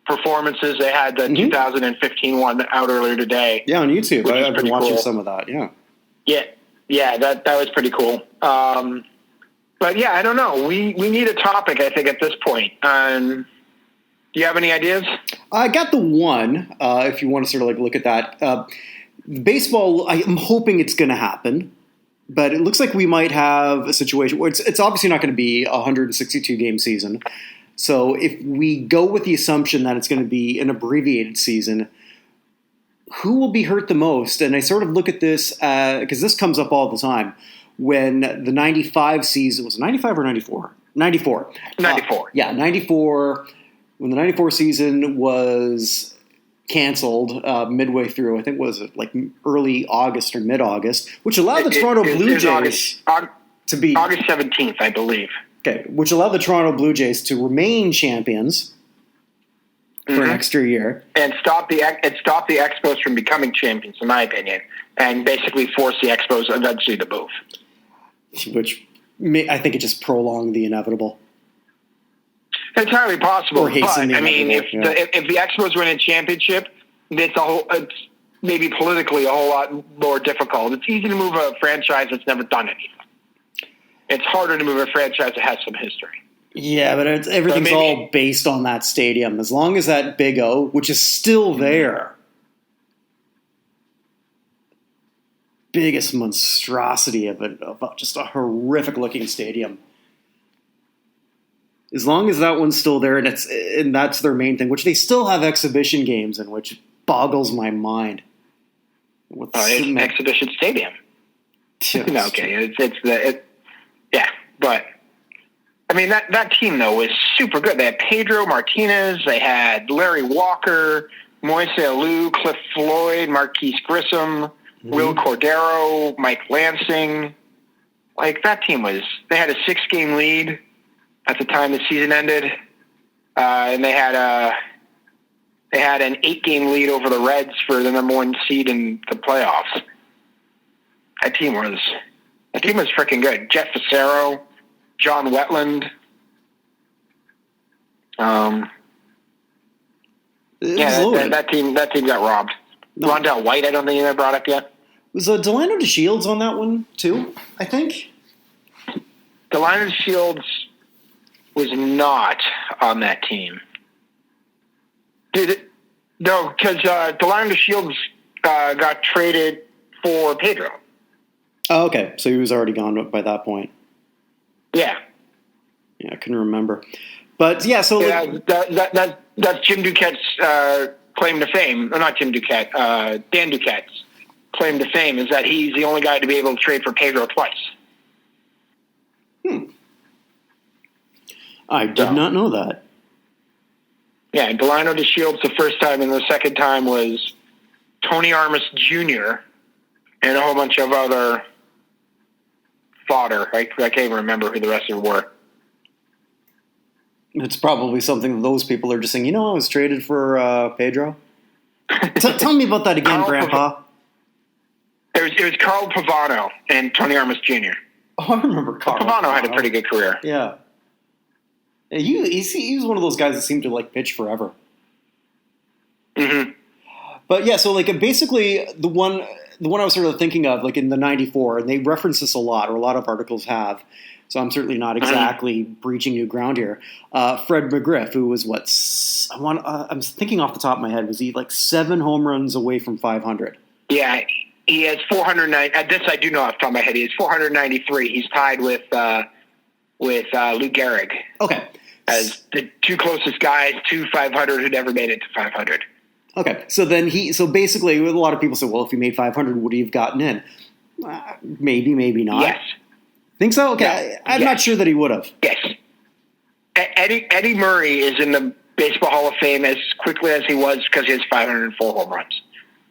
Speaker 1: performances. They had the 2015 one out earlier today.
Speaker 2: Yeah, on YouTube. I've been watching some of that,
Speaker 1: Yeah, that was pretty cool. But yeah, I don't know. We need a topic, I think, at this point. Do you have any ideas?
Speaker 2: I got the one, if you want to sort of like look at that. Baseball, I'm hoping it's going to happen. But it looks like we might have a situation where it's obviously not going to be a 162-game season. So if we go with the assumption that it's going to be an abbreviated season, who will be hurt the most? And I sort of look at this because this comes up all the time. When the 95 season, was it 95 or 94? 94.
Speaker 1: 94.
Speaker 2: 94. When the 94 season was canceled midway through, I think was it like early August or mid-August, which allowed the Toronto Blue Jays to be
Speaker 1: August 17th, I believe.
Speaker 2: Okay, which allowed the Toronto Blue Jays to remain champions for an extra year
Speaker 1: and stop the Expos from becoming champions, in my opinion, and basically force the Expos eventually to move.
Speaker 2: Which I think it just prolonged the inevitable.
Speaker 1: Entirely possible, but I mean, if the Expos win a championship, it's maybe politically a whole lot more difficult. It's easy to move a franchise that's never done anything. It's harder to move a franchise that has some history.
Speaker 2: Yeah, but everything's all based on that stadium. As long as that Big O, which is still there, biggest monstrosity of just a horrific looking stadium. As long as that one's still there, and that's their main thing, which they still have exhibition games in, which boggles my mind.
Speaker 1: It's an exhibition stadium. Okay, but I mean that team though was super good. They had Pedro Martinez, they had Larry Walker, Moise Alou, Cliff Floyd, Marquise Grissom, Will Cordero, Mike Lansing. Like that team they had a 6-game lead at the time the season ended, and they had They had an 8-game lead over the Reds for the number 1 seed in the playoffs. That team was freaking good. Jeff Facero, John Wetland. That team got robbed. No. Rondell White, I don't think they brought up yet.
Speaker 2: Was Delano DeShields on that one too? I think
Speaker 1: Delano DeShields was not on that team. No, because Delano DeShields got traded for Pedro.
Speaker 2: Oh, okay. So he was already gone by that point.
Speaker 1: Yeah.
Speaker 2: Yeah, I couldn't remember. But, yeah, so...
Speaker 1: Yeah, that's Jim Duquette's claim to fame. Or not Jim Duquette. Dan Duquette's claim to fame is that he's the only guy to be able to trade for Pedro twice.
Speaker 2: I did not know that.
Speaker 1: Yeah, Delano DeShields the first time, and the second time was Tony Armas Jr. and a whole bunch of other fodder. I can't even remember who the rest of them were.
Speaker 2: It's probably something that those people are just saying, I was traded for Pedro. Tell me about that again, Grandpa.
Speaker 1: It was Carl Pavano and Tony Armas Jr.
Speaker 2: Oh, I remember Carl.
Speaker 1: Pavano had a pretty good career.
Speaker 2: Yeah. He was one of those guys that seemed to pitch forever.
Speaker 1: Mm-hmm.
Speaker 2: But yeah, so basically the one I was sort of thinking of in the '94, and they reference this a lot, or a lot of articles have. So I'm certainly not exactly breaching new ground here. Fred McGriff, who was I'm thinking off the top of my head, was he 7 home runs away from 500?
Speaker 1: Yeah, he has 409. This I do know off the top of my head. He has 493. He's tied with Lou Gehrig.
Speaker 2: Okay.
Speaker 1: As the 2 closest guys to 500 who never made it to 500.
Speaker 2: Okay, so basically, a lot of people say, well, if he made 500, would he have gotten in? Maybe, maybe not.
Speaker 1: Yes.
Speaker 2: Think so? Okay, I'm not sure that he would have.
Speaker 1: Yes. Eddie Murray is in the Baseball Hall of Fame as quickly as he was because he has 504 home runs.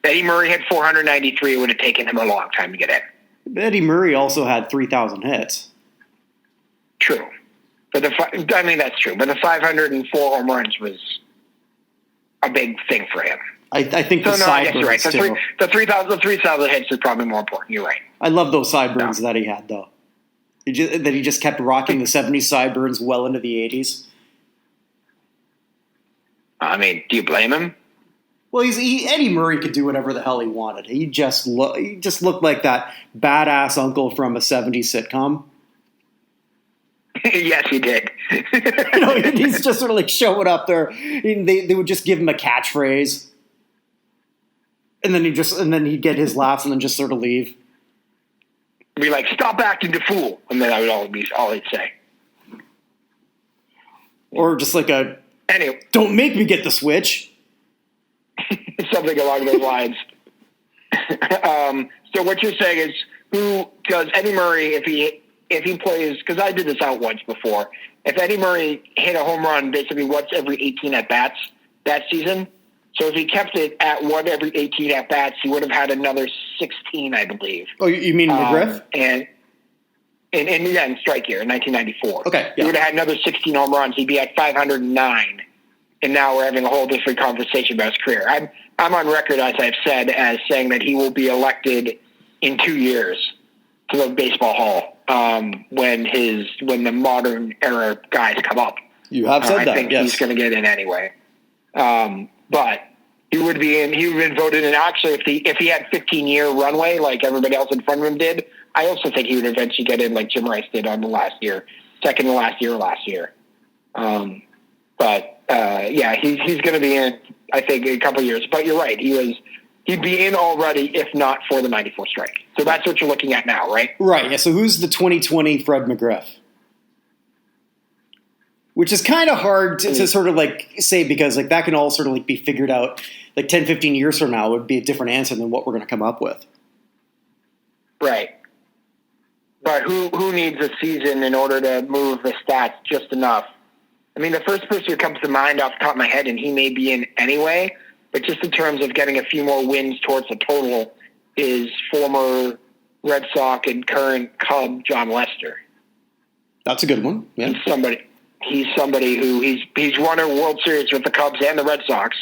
Speaker 1: Eddie Murray had 493. It would have taken him a long time to get in.
Speaker 2: Eddie Murray also had 3,000 hits.
Speaker 1: True. But that's true. But the 504 home runs was a big thing for him.
Speaker 2: I think the sideburns,
Speaker 1: I guess you're right. The 3,000 hits is probably more important. You're right.
Speaker 2: I love those sideburns that he had, though. He just kept rocking the 70s sideburns well into the 80s.
Speaker 1: I mean, do you blame him?
Speaker 2: Well, Eddie Murray could do whatever the hell he wanted. He just looked like that badass uncle from a 70s sitcom.
Speaker 1: Yes, he did.
Speaker 2: He's just sort of showing up there. They would just give him a catchphrase, and then he'd get his laughs, and then just sort of leave.
Speaker 1: Be like, "Stop acting the fool," and then that would all he'd say.
Speaker 2: Or just
Speaker 1: anyway,
Speaker 2: "Don't make me get the switch."
Speaker 1: Something along those lines. So what you're saying is, who does Eddie Murray if he plays, because I did this out once before, if Eddie Murray hit a home run basically once every 18 at-bats that season, so if he kept it at one every 18 at-bats, he would have had another 16, I believe.
Speaker 2: Oh, you mean McGriff?
Speaker 1: And in strike year, in 1994.
Speaker 2: Okay, yeah.
Speaker 1: He would have had another 16 home runs. He'd be at 509, and now we're having a whole different conversation about his career. I'm on record, as I've said, as saying that he will be elected in 2 years to the Baseball Hall. When the modern era guys come up.
Speaker 2: You have said that,
Speaker 1: I think
Speaker 2: yes.
Speaker 1: He's going to get in anyway. But he would be in. He would have been voted in. Actually, if he had 15-year runway like everybody else in front of him did, I also think he would eventually get in like Jim Rice did on the second to last year. Yeah, he's going to be in. I think in a couple of years. But you're right. He'd be in already if not for the 94 strike. So that's what you're looking at now, right?
Speaker 2: Right, yeah. So who's the 2020 Fred McGriff? Which is kind of hard to sort of say because that can all sort of be figured out 10, 15 years from now would be a different answer than what we're going to come up with.
Speaker 1: Right. But who needs a season in order to move the stats just enough? I mean, the first person who comes to mind off the top of my head, and he may be in anyway, but just in terms of getting a few more wins towards the total, is former Red Sox and current Cub John Lester.
Speaker 2: That's a good one. Yeah.
Speaker 1: He's somebody who he's won a World Series with the Cubs and the Red Sox,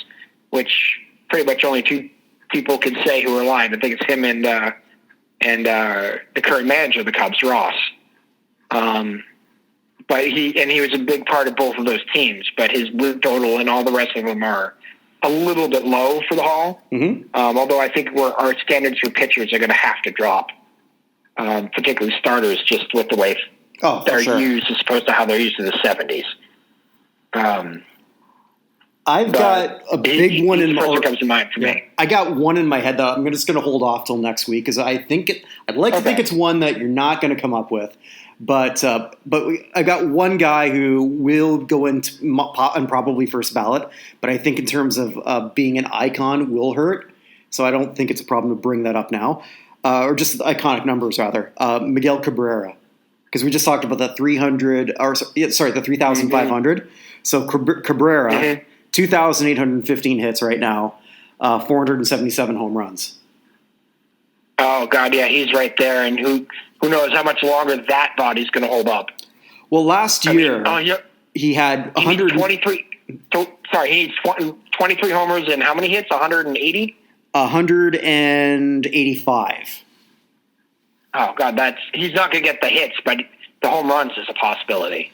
Speaker 1: which pretty much only two people can say who are alive. I think it's him and the current manager of the Cubs, Ross. But he was a big part of both of those teams. But his win total and all the rest of them are a little bit low for the Hall.
Speaker 2: Mm-hmm.
Speaker 1: Although I think our standards for pitchers are going to have to drop, particularly starters, just with the way they're used as opposed to how they're used in the 70s.
Speaker 2: I've got a big one in my
Speaker 1: comes to mind for me.
Speaker 2: I got one in my head that I'm just going to hold off till next week because I'd like to think it's one that you're not going to come up with. But I got one guy who will go into and probably first ballot, but I think in terms of being an icon will hurt. So I don't think it's a problem to bring that up now, or just iconic numbers rather. Miguel Cabrera, because we just talked about the 3,500. Mm-hmm. So Cabrera, mm-hmm. 2,815 hits right now, 477 home runs.
Speaker 1: Oh God, yeah, he's right there, and who knows how much longer that body's going to hold up.
Speaker 2: Well, last year he had
Speaker 1: 123. Sorry, he needs 23 homers and how many hits? 180.
Speaker 2: 185.
Speaker 1: Oh God, he's not going to get the hits, but the home runs is a possibility.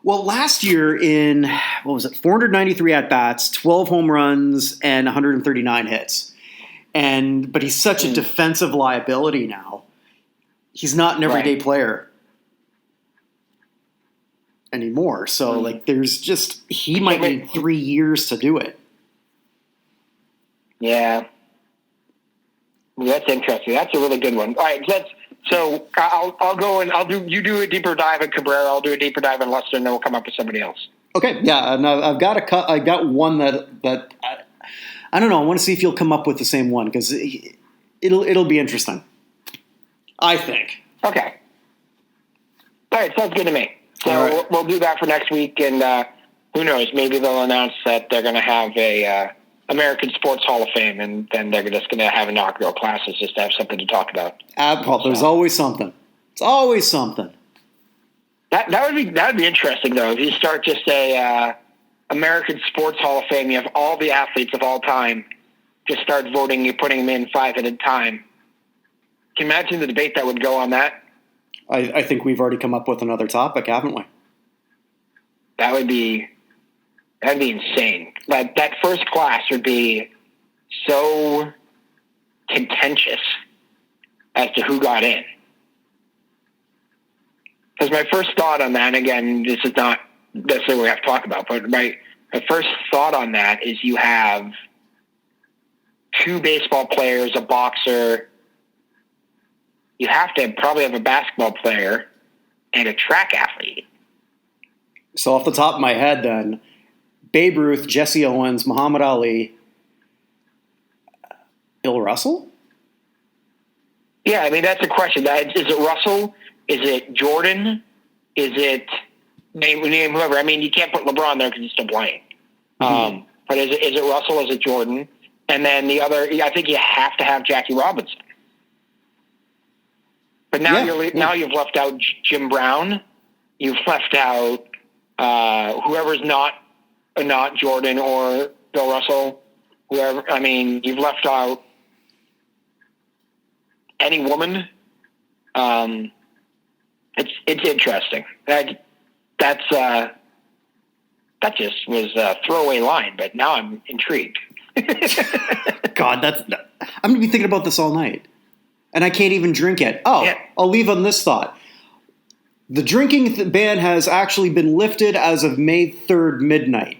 Speaker 2: Well, last year in 493 at bats, 12 home runs, and 139 hits. But he's such a defensive liability now. He's not an everyday player anymore. So, he might need 3 years to do it.
Speaker 1: Yeah. That's interesting. That's a really good one. All right, so I'll go and you do a deeper dive at Cabrera, I'll do a deeper dive at Lester, and then we'll come up with somebody else.
Speaker 2: Okay, yeah, and I've got I got one that I don't know. I want to see if you'll come up with the same one because it'll be interesting. I think.
Speaker 1: Okay. All right, sounds good to me. So we'll do that for next week, and who knows? Maybe they'll announce that they're going to have a American Sports Hall of Fame, and then they're just going to have inaugural classes just to have something to talk about.
Speaker 2: There's always something. It's always something.
Speaker 1: That would be interesting though. If you start just a American Sports Hall of Fame, you have all the athletes of all time. Just start voting. You're putting them in 5 at a time. Can you imagine the debate that would go on that?
Speaker 2: I think we've already come up with another topic, haven't we?
Speaker 1: That'd be insane. That first class would be so contentious as to who got in. Because my first thought on that, and again, this is not necessarily what we have to talk about, but my first thought on that is you have 2 baseball players, a boxer. You have to probably have a basketball player and a track athlete.
Speaker 2: So off the top of my head then, Babe Ruth, Jesse Owens, Muhammad Ali, Bill Russell?
Speaker 1: Yeah, I mean, that's a question. Is it Russell? Is it Jordan? Is it name whoever? I mean, you can't put LeBron there because he's still playing. Mm-hmm. But is it Russell? Is it Jordan? And then the other, I think you have to have Jackie Robinson. But now now you've left out Jim Brown. You've left out whoever's not Jordan or Bill Russell. Whoever. I mean, you've left out any woman. It's interesting. That just was a throwaway line, but now I'm intrigued.
Speaker 2: God, I'm gonna be thinking about this all night. And I can't even drink it. I'll leave on this thought. The drinking ban has actually been lifted as of May 3rd midnight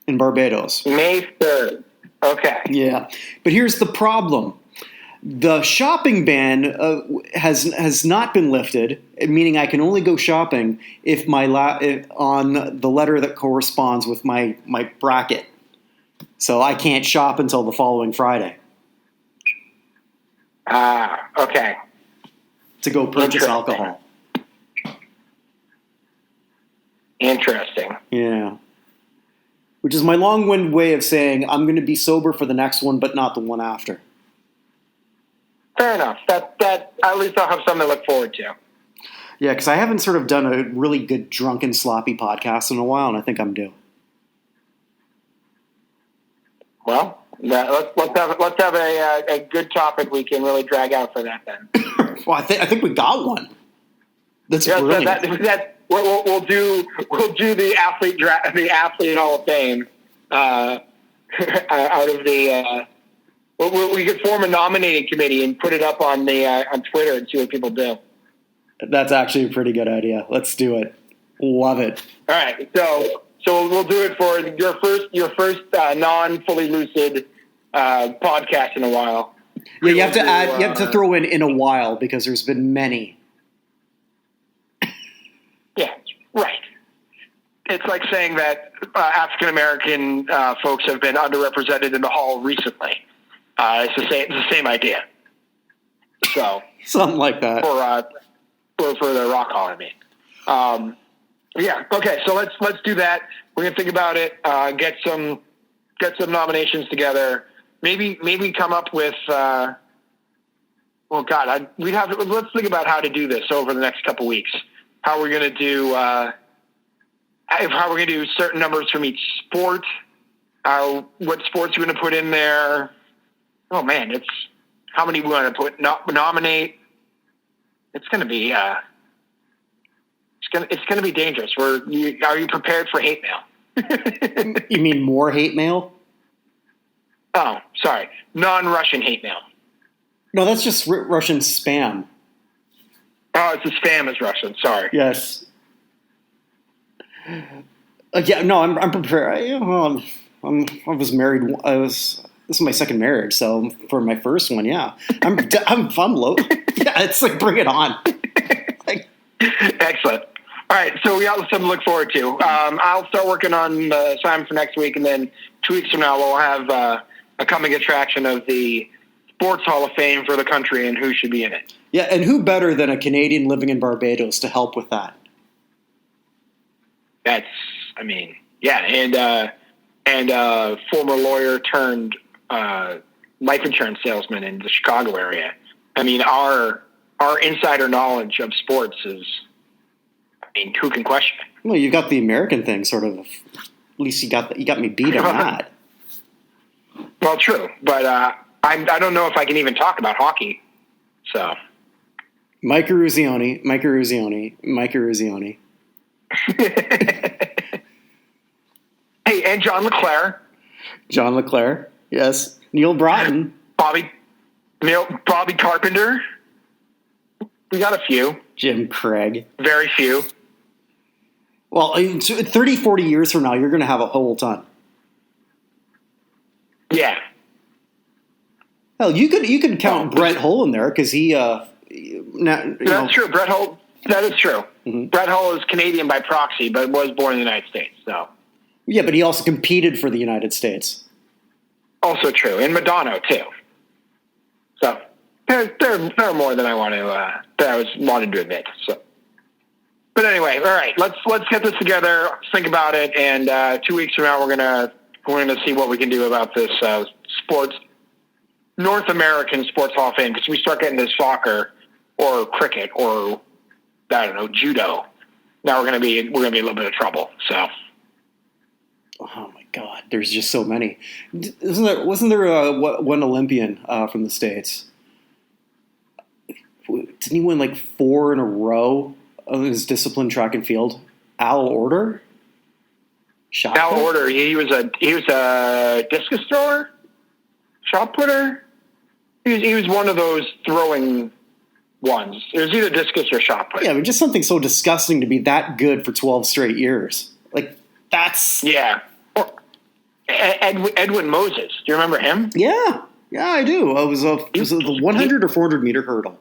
Speaker 2: in Barbados.
Speaker 1: May 3rd. Okay.
Speaker 2: Yeah. But here's the problem. The shopping ban has not been lifted, meaning I can only go shopping if on the letter that corresponds with my bracket. So I can't shop until the following Friday.
Speaker 1: Okay.
Speaker 2: To go purchase alcohol.
Speaker 1: Interesting.
Speaker 2: Yeah. Which is my long-winded way of saying I'm going to be sober for the next one, but not the one after.
Speaker 1: Fair enough. That at least I'll have something to look forward to.
Speaker 2: Yeah, because I haven't sort of done a really good drunken sloppy podcast in a while, and I think I'm due.
Speaker 1: Let's have a good topic we can really drag out for that then.
Speaker 2: Well, I think we got one. That's brilliant.
Speaker 1: We'll do the athlete Hall of Fame out of the. We could form a nominating committee and put it up on Twitter and see what people do.
Speaker 2: That's actually a pretty good idea. Let's do it. Love it.
Speaker 1: All right, so we'll do it for your first non-fully lucid podcast in a while.
Speaker 2: Yeah, you have to add. You have to throw in a while because there's been many.
Speaker 1: Yeah, right. It's like saying that African American folks have been underrepresented in the hall recently. It's the same idea. So
Speaker 2: something like that
Speaker 1: for the Rock Hall. I mean, yeah. Okay, so let's do that. We're gonna think about it. Get some nominations together. Maybe come up with. Let's think about how to do this over the next couple weeks. How we're going to do, certain numbers from each sport, what sports we're going to put in there. Oh man, it's how many we want to nominate. It's going to be, it's going to be dangerous. Are you prepared for hate mail?
Speaker 2: You mean more hate mail?
Speaker 1: Oh, sorry. Non-Russian hate mail.
Speaker 2: No, that's just Russian spam.
Speaker 1: Oh, it's the spam is Russian. Sorry.
Speaker 2: Yes. Yeah. No, I'm prepared. I was married. This is my second marriage, so for my first one, yeah, I'm low. Yeah, it's like bring it on.
Speaker 1: Excellent. All right, so we got something to look forward to. I'll start working on the assignment for next week, and then 2 weeks from now we'll have a coming attraction of the Sports Hall of Fame for the country and who should be in it.
Speaker 2: Yeah, and who better than a Canadian living in Barbados to help with that? And
Speaker 1: former lawyer turned life insurance salesman in the Chicago area. I mean, our insider knowledge of sports is, who can question it?
Speaker 2: Well, you got the American thing, sort of. At least you got me beat on that.
Speaker 1: Well, true, but I don't know if I can even talk about hockey. So.
Speaker 2: Mike Eruzione.
Speaker 1: Hey, and John LeClaire.
Speaker 2: Yes. Neil Broughton.
Speaker 1: Bobby Carpenter. We got a few.
Speaker 2: Jim Craig.
Speaker 1: Very few.
Speaker 2: Well, 30, 40 years from now, you're going to have a whole ton.
Speaker 1: Yeah.
Speaker 2: Hell, you could count Brett Hull in there because he.
Speaker 1: That's true. Brett Hull. That is true. Mm-hmm. Brett Hull is Canadian by proxy, but was born in the United States. So.
Speaker 2: Yeah, but he also competed for the United States.
Speaker 1: Also true, and Madonna too. So they're more than I wanted to admit. So, but anyway, all right. Let's get this together. Think about it, and 2 weeks from now we're gonna see what we can do about this North American Sports Hall of Fame, because we start getting to soccer or cricket or I don't know, judo. Now we're gonna be in a little bit of trouble. So.
Speaker 2: Oh my God! There's just so many. Wasn't there one Olympian from the States? Didn't he win like 4 in a row of his discipline, track and field? Al Order.
Speaker 1: Al Order. He was a discus thrower, shot putter. He was one of those throwing ones. It was either discus or shot put.
Speaker 2: Yeah, but just something so disgusting to be that good for 12 straight years. Like that's
Speaker 1: Edwin Moses. Do you remember him?
Speaker 2: Yeah, I do. It was the 100 or 400 meter hurdle.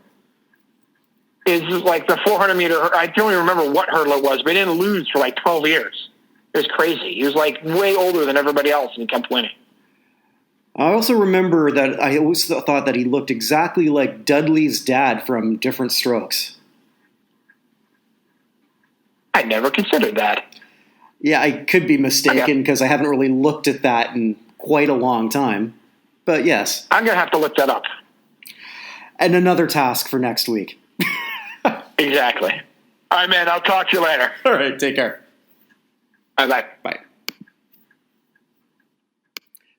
Speaker 1: Is like the 400 meter. I don't even remember what hurdle it was, but he didn't lose for like 12 years. It was crazy. He was like way older than everybody else, and he kept winning.
Speaker 2: I also remember that I always thought that he looked exactly like Dudley's dad from Different Strokes.
Speaker 1: I never considered that.
Speaker 2: Yeah, I could be mistaken because I haven't really looked at that in quite a long time. But yes.
Speaker 1: I'm going to have to look that up.
Speaker 2: And another task for next week.
Speaker 1: Exactly. All right, man. I'll talk to you later.
Speaker 2: All right. Take care.
Speaker 1: Bye-bye.
Speaker 2: Bye.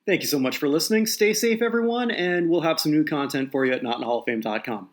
Speaker 2: Thank you so much for listening. Stay safe, everyone, and we'll have some new content for you at notinhalloffame.com.